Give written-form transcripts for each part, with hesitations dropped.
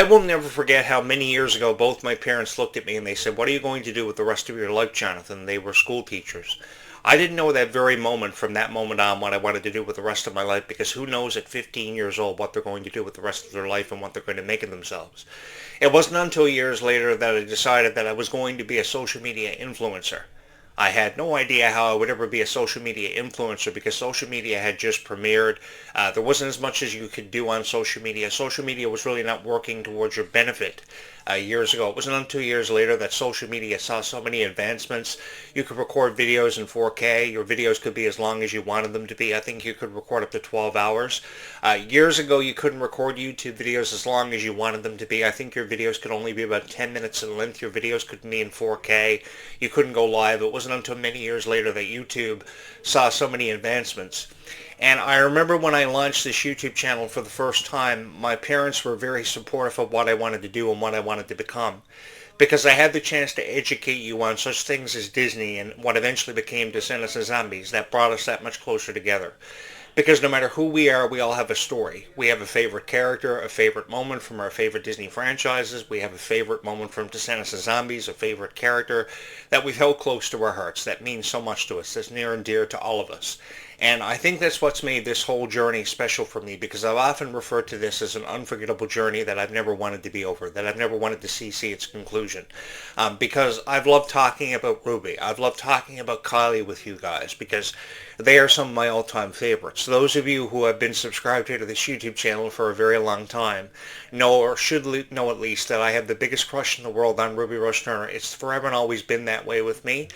I will never forget how many years ago both my parents looked at me and they said, "What are you going to do with the rest of your life, Jonathan?" They were school teachers. I didn't know that very moment, from that moment on, what I wanted to do with the rest of my life, because who knows at 15 years old what they're going to do with the rest of their life and what they're going to make of themselves. It wasn't until years later that I decided that I was going to be a social media influencer. I had no idea how I would ever be a social media influencer because social media had just premiered. There wasn't as much as you could do on social media. Social media was really not working towards your benefit years ago. It wasn't until years later that social media saw so many advancements. You could record videos in 4K. Your videos could be as long as you wanted them to be. I think you could record up to 12 hours. Years ago, you couldn't record YouTube videos as long as you wanted them to be. I think your videos could only be about 10 minutes in length. Your videos couldn't be in 4K. You couldn't go live. It wasn't until many years later that YouTube saw so many advancements. And I remember when I launched this YouTube channel for the first time, my parents were very supportive of what I wanted to do and what I wanted to become. Because I had the chance to educate you on such things as Disney and what eventually became Descendants and Zombies that brought us that much closer together. Because no matter who we are, we all have a story. We have a favorite character, a favorite moment from our favorite Disney franchises. We have a favorite moment from Descendants and Zombies, a favorite character that we've held close to our hearts, that means so much to us, that's near and dear to all of us. And I think that's what's made this whole journey special for me, because I've often referred to this as an unforgettable journey that I've never wanted to be over, that I've never wanted to see its conclusion. Because I've loved talking about Ruby. I've loved talking about Kylie with you guys, because they are some of my all-time favorites. Those of you who have been subscribed here to this YouTube channel for a very long time know, or should know at least, that I have the biggest crush in the world on Ruby Rose Turner. It's forever and always been that way with me,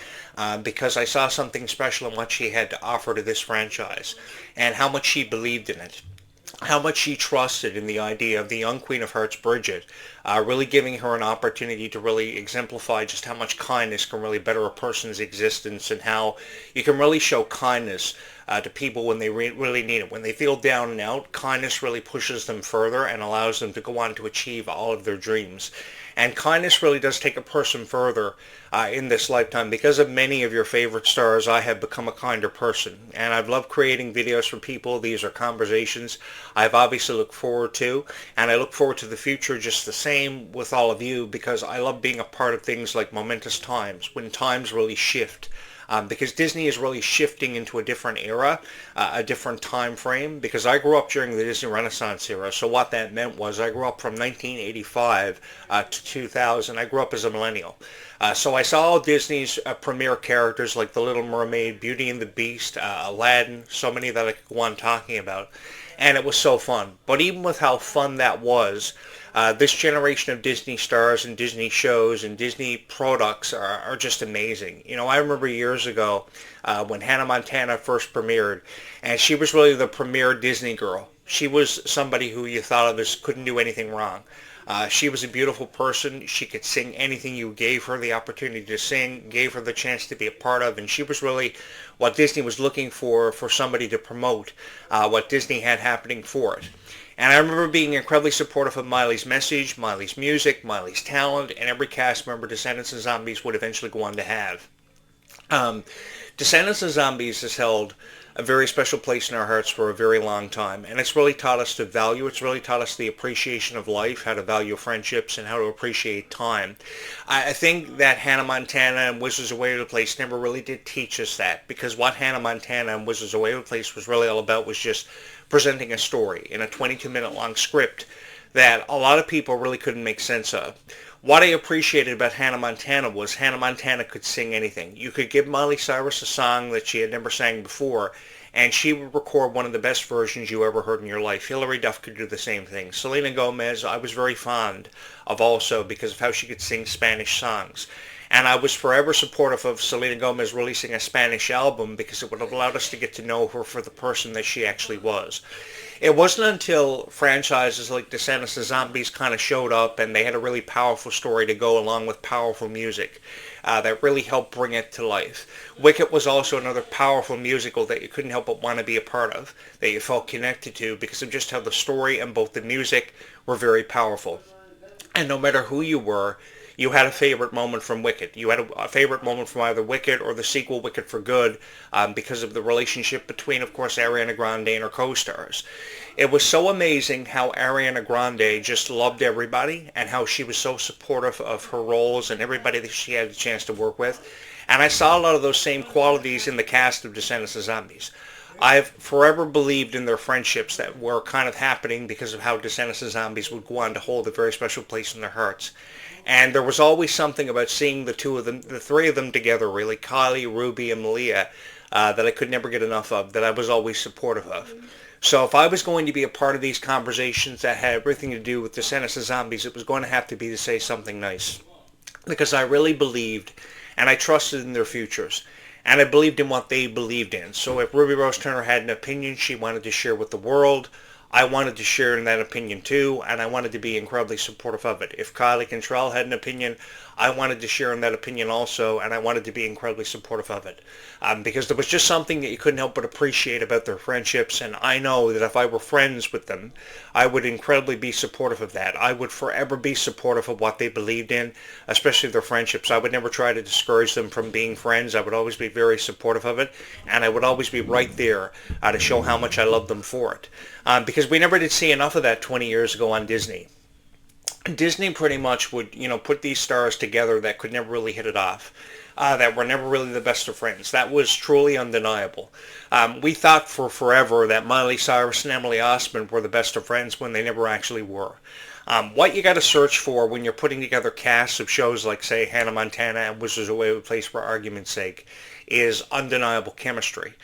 because I saw something special in what she had to offer to this franchise, and how much she believed in it, how much she trusted in the idea of the young Queen of Hearts, Bridget, really giving her an opportunity to really exemplify just how much kindness can really better a person's existence, and how you can really show kindness to people when they really need it. When they feel down and out, kindness really pushes them further and allows them to go on to achieve all of their dreams. And kindness really does take a person further in this lifetime. Because of many of your favorite stars, I have become a kinder person. And I've loved creating videos for people. These are conversations I've obviously looked forward to. And I look forward to the future just the same with all of you, because I love being a part of things like momentous times, when times really shift. Because Disney is really shifting into a different era, a different time frame, because I grew up during the Disney Renaissance era. So what that meant was I grew up from 1985 to 2000. I grew up as a millennial. So I saw all Disney's premier characters like The Little Mermaid, Beauty and the Beast, Aladdin, so many that I could go on talking about. And it was so fun. But even with how fun that was, this generation of Disney stars and Disney shows and Disney products are just amazing. You know, I remember years ago when Hannah Montana first premiered, and she was really the premier Disney girl. She was somebody who you thought of as couldn't do anything wrong. She was a beautiful person. She could sing anything you gave her the opportunity to sing, gave her the chance to be a part of, and she was really what Disney was looking for somebody to promote what Disney had happening for it. And I remember being incredibly supportive of Miley's message, Miley's music, Miley's talent, and every cast member Descendants and Zombies would eventually go on to have. Descendants and Zombies has held a very special place in our hearts for a very long time, and it's really taught us to value. It's really taught us the appreciation of life, how to value friendships, and how to appreciate time. I think that Hannah Montana and Wizards of Waverly Place never really did teach us that, because what Hannah Montana and Wizards of Waverly Place was really all about was just presenting a story in a 22-minute long script that a lot of people really couldn't make sense of. What I appreciated about Hannah Montana was Hannah Montana could sing anything. You could give Miley Cyrus a song that she had never sang before, and she would record one of the best versions you ever heard in your life. Hilary Duff could do the same thing. Selena Gomez, I was very fond of also because of how she could sing Spanish songs. And I was forever supportive of Selena Gomez releasing a Spanish album, because it would have allowed us to get to know her for the person that she actually was. It wasn't until franchises like Descendants and Zombies kind of showed up and they had a really powerful story to go along with powerful music that really helped bring it to life. Wicked was also another powerful musical that you couldn't help but want to be a part of, that you felt connected to because of just how the story and both the music were very powerful. And no matter who you were, you had a favorite moment from Wicked. You had a favorite moment from either Wicked or the sequel Wicked for Good, because of the relationship between, of course, Ariana Grande and her co-stars. It was so amazing how Ariana Grande just loved everybody and how she was so supportive of her roles and everybody that she had a chance to work with. And I saw a lot of those same qualities in the cast of Descendants of Zombies. I've forever believed in their friendships that were kind of happening because of how Descendants of Zombies would go on to hold a very special place in their hearts. And there was always something about seeing the two of them, the three of them together, really, Kylie, Ruby, and Malia, that I could never get enough of, that I was always supportive of. So if I was going to be a part of these conversations that had everything to do with Descendants of Zombies, it was going to have to be to say something nice. Because I really believed and I trusted in their futures. And I believed in what they believed in. So if Ruby Rose Turner had an opinion she wanted to share with the world, I wanted to share in that opinion too, and I wanted to be incredibly supportive of it. If Kylie Cantrell had an opinion, I wanted to share in that opinion also, and I wanted to be incredibly supportive of it. Because there was just something that you couldn't help but appreciate about their friendships, and I know that if I were friends with them, I would incredibly be supportive of that. I would forever be supportive of what they believed in, especially their friendships. I would never try to discourage them from being friends. I would always be very supportive of it, and I would always be right there to show how much I love them for it. Because we never did see enough of that 20 years ago on Disney. Disney pretty much would, put these stars together that could never really hit it off, that were never really the best of friends. That was truly undeniable. We thought for forever that Miley Cyrus and Emily Osment were the best of friends when they never actually were. What you got to search for when you're putting together casts of shows like, say, Hannah Montana and Wizards of Waverly Place for argument's sake, is undeniable chemistry.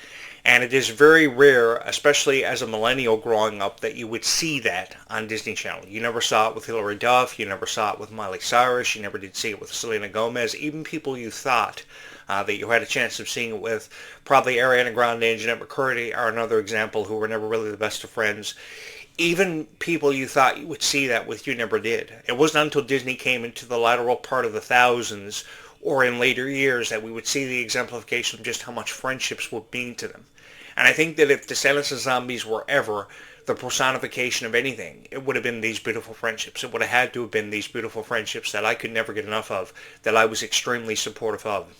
And it is very rare, especially as a millennial growing up, that you would see that on Disney Channel. You never saw it with Hilary Duff. You never saw it with Miley Cyrus. You never did see it with Selena Gomez. Even people you thought that you had a chance of seeing it with, probably Ariana Grande and Jeanette McCurdy are another example who were never really the best of friends. Even people you thought you would see that with, you never did. It wasn't until Disney came into the lateral part of the thousands or in later years that we would see the exemplification of just how much friendships would mean to them. And I think that if Descendants of Zombies were ever the personification of anything, it would have been these beautiful friendships. It would have had to have been these beautiful friendships that I could never get enough of, that I was extremely supportive of.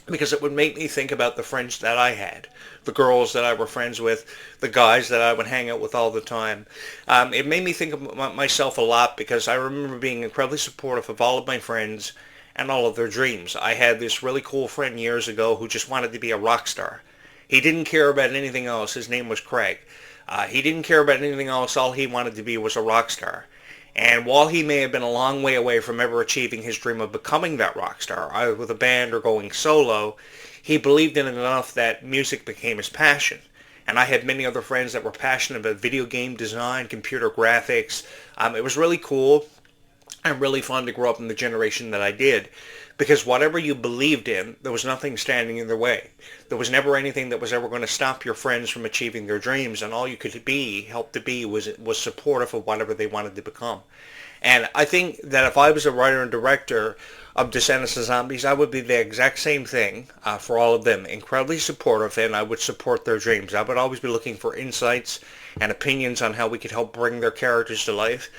Because it would make me think about the friends that I had, the girls that I were friends with, the guys that I would hang out with all the time. It made me think of myself a lot because I remember being incredibly supportive of all of my friends and all of their dreams. I had this really cool friend years ago who just wanted to be a rock star. He didn't care about anything else. His name was Clarke. He didn't care about anything else. All he wanted to be was a rock star. And while he may have been a long way away from ever achieving his dream of becoming that rock star, either with a band or going solo, he believed in it enough that music became his passion. And I had many other friends that were passionate about video game design, computer graphics. It was really cool and really fun to grow up in the generation that I did. Because whatever you believed in, there was nothing standing in their way. There was never anything that was ever going to stop your friends from achieving their dreams, and all you could help to be, was supportive of whatever they wanted to become. And I think that if I was a writer and director of Descendants of Zombies, I would be the exact same thing for all of them. Incredibly supportive, and I would support their dreams. I would always be looking for insights and opinions on how we could help bring their characters to life.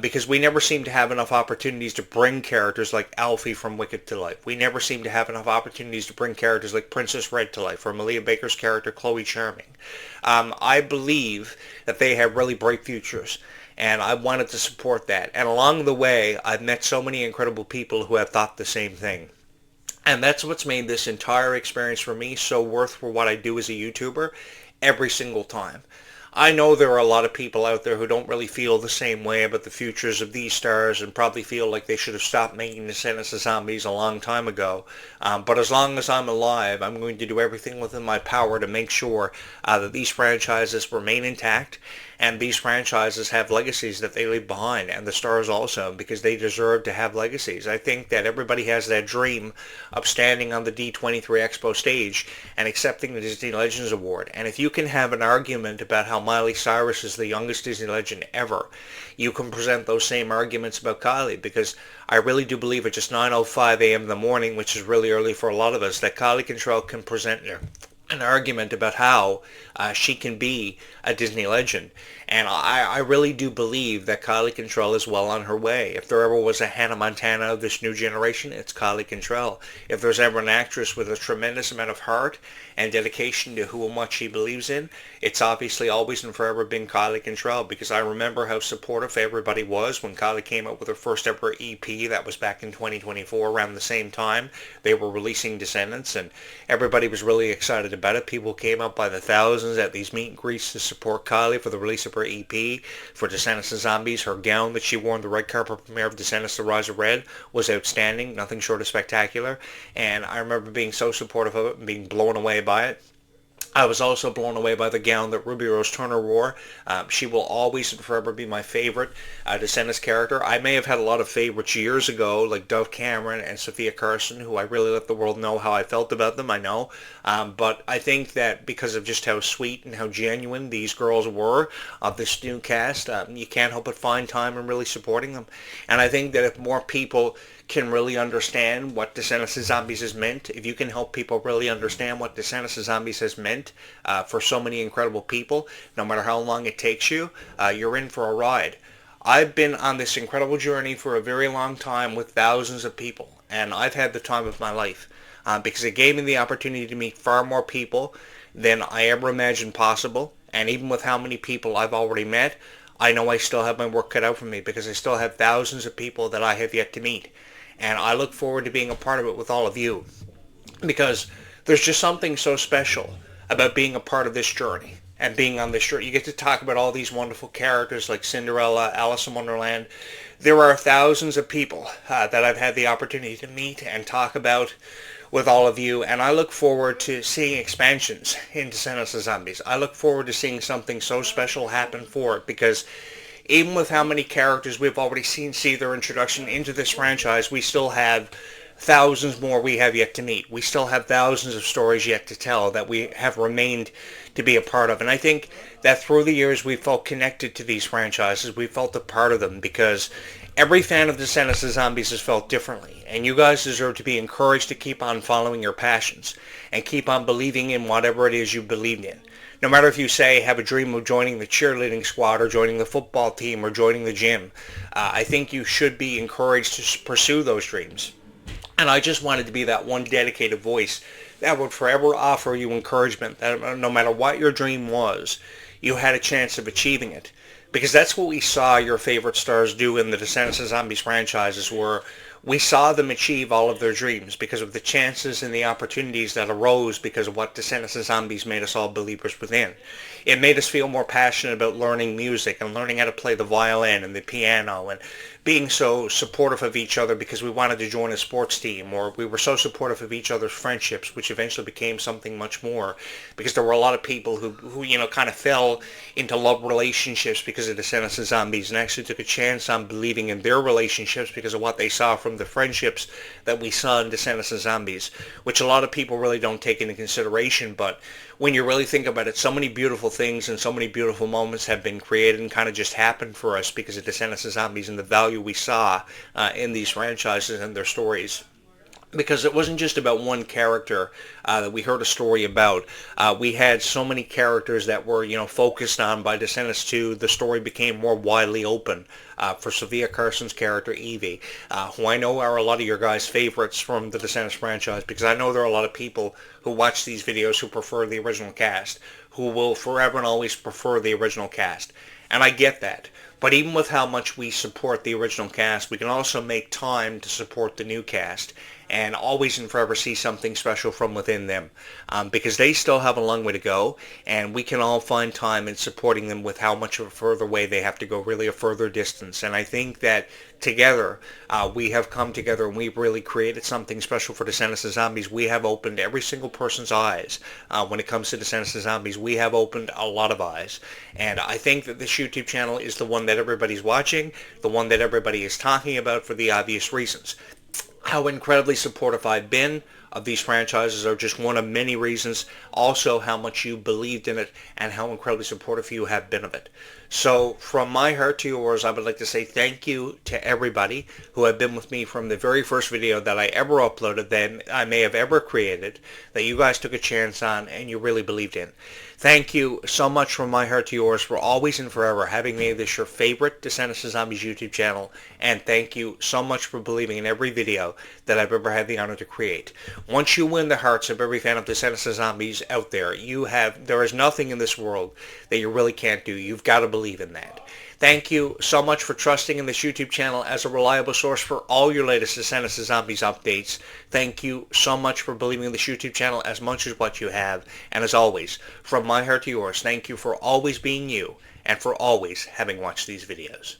Because we never seem to have enough opportunities to bring characters like Alfie from Wicked to life. We never seem to have enough opportunities to bring characters like Princess Red to life, or Malia Baker's character Chloe Charming. I believe that they have really bright futures, and I wanted to support that. And along the way, I've met so many incredible people who have thought the same thing. And that's what's made this entire experience for me so worth for what I do as a YouTuber every single time. I know there are a lot of people out there who don't really feel the same way about the futures of these stars and probably feel like they should have stopped making Descendants of Zombies a long time ago. But as long as I'm alive, I'm going to do everything within my power to make sure that these franchises remain intact and these franchises have legacies that they leave behind, and the stars also, because they deserve to have legacies. I think that everybody has that dream of standing on the D23 Expo stage and accepting the Disney Legends Award. And if you can have an argument about how Miley Cyrus is the youngest Disney legend ever, you can present those same arguments about Kylie, because I really do believe at just 9:05 a.m. in the morning, which is really early for a lot of us, that Kylie Cantrell can present an argument about how she can be a Disney legend. And I really do believe that Kylie Cantrell is well on her way. If there ever was a Hannah Montana of this new generation, it's Kylie Cantrell. If there's ever an actress with a tremendous amount of heart and dedication to who and what she believes in, it's obviously always and forever been Kylie Cantrell, because I remember how supportive everybody was when Kylie came out with her first ever EP. That was back in 2024, around the same time they were releasing Descendants, and everybody was really excited about it. People came up by the thousands at these meet and greets to support Kylie for the release of her EP for Descendants and Zombies. Her gown that she wore in the red carpet premiere of Descendants: The Rise of Red was outstanding, nothing short of spectacular, and I remember being so supportive of it and being blown away by it. I was also blown away by the gown that Ruby Rose Turner wore. She will always and forever be my favorite Descendants character. I may have had a lot of favorites years ago, like Dove Cameron and Sophia Carson, who I really let the world know how I felt about them, I know. But I think that because of just how sweet and how genuine these girls were of this new cast, you can't help but find time in really supporting them. And I think that if more people can really understand what Descendants and Zombies has meant, if you can help people really understand what Descendants and Zombies has meant for so many incredible people, no matter how long it takes you, you're in for a ride. I've been on this incredible journey for a very long time with thousands of people, and I've had the time of my life because it gave me the opportunity to meet far more people than I ever imagined possible. And even with how many people I've already met, I know I still have my work cut out for me, because I still have thousands of people that I have yet to meet. And I look forward to being a part of it with all of you, because there's just something so special about being a part of this journey and being on this journey. You get to talk about all these wonderful characters like Cinderella, Alice in Wonderland. There are thousands of people that I've had the opportunity to meet and talk about with all of you, and I look forward to seeing expansions in Descendants of Zombies. I look forward to seeing something so special happen for it, because even with how many characters we've already seen see their introduction into this franchise, we still have thousands more we have yet to meet. We still have thousands of stories yet to tell that we have remained to be a part of. And I think that through the years we've felt connected to these franchises. We've felt a part of them, because every fan of Descendants of Zombies has felt differently. And you guys deserve to be encouraged to keep on following your passions and keep on believing in whatever it is you believed in. No matter if you say have a dream of joining the cheerleading squad or joining the football team or joining the gym, I think you should be encouraged to pursue those dreams. And I just wanted to be that one dedicated voice that would forever offer you encouragement, that no matter what your dream was, you had a chance of achieving it. Because that's what we saw your favorite stars do in the Descendants of Zombies franchises, where we saw them achieve all of their dreams because of the chances and the opportunities that arose because of what Descendants of Zombies made us all believers within. It made us feel more passionate about learning music and learning how to play the violin and the piano, and being so supportive of each other because we wanted to join a sports team, or we were so supportive of each other's friendships, which eventually became something much more, because there were a lot of people who kind of fell into love relationships because of Descendants of Zombies, and actually took a chance on believing in their relationships because of what they saw from the friendships that we saw in Descendants of Zombies, which a lot of people really don't take into consideration. But when you really think about it, so many beautiful things and so many beautiful moments have been created and kind of just happened for us because of Descendants of Zombies and the value we saw in these franchises and their stories. Because it wasn't just about one character that we heard a story about. We had so many characters that were, focused on by Descendants 2. The story became more widely open for Sophia Carson's character, Evie, who I know are a lot of your guys' favorites from the Descendants franchise, because I know there are a lot of people who watch these videos who prefer the original cast, who will forever and always prefer the original cast. And I get that. But even with how much we support the original cast, we can also make time to support the new cast and always and forever see something special from within them, because they still have a long way to go, and we can all find time in supporting them with how much of a further way they have to go, really a further distance. And I think that together we have come together and we've really created something special for Descendants of Zombies. We have opened every single person's eyes when it comes to Descendants of Zombies. We have opened a lot of eyes, and I think that this YouTube channel is the one that everybody's watching, the one that everybody is talking about for the obvious reasons. How incredibly supportive I've been of these franchises are just one of many reasons. Also, how much you believed in it and how incredibly supportive you have been of it. So from my heart to yours, I would like to say thank you to everybody who have been with me from the very first video that I ever uploaded, that I may have ever created, that you guys took a chance on and you really believed in. Thank you so much from my heart to yours for always and forever having made this your favorite Descendants of Zombies YouTube channel, and thank you so much for believing in every video that I've ever had the honor to create. Once you win the hearts of every fan of Descendants of Zombies out there, there is nothing in this world that you really can't do. You've got to believe in that. Thank you so much for trusting in this YouTube channel as a reliable source for all your latest Descendants of Zombies updates. Thank you so much for believing in this YouTube channel as much as what you have. And as always, from my heart to yours, thank you for always being you and for always having watched these videos.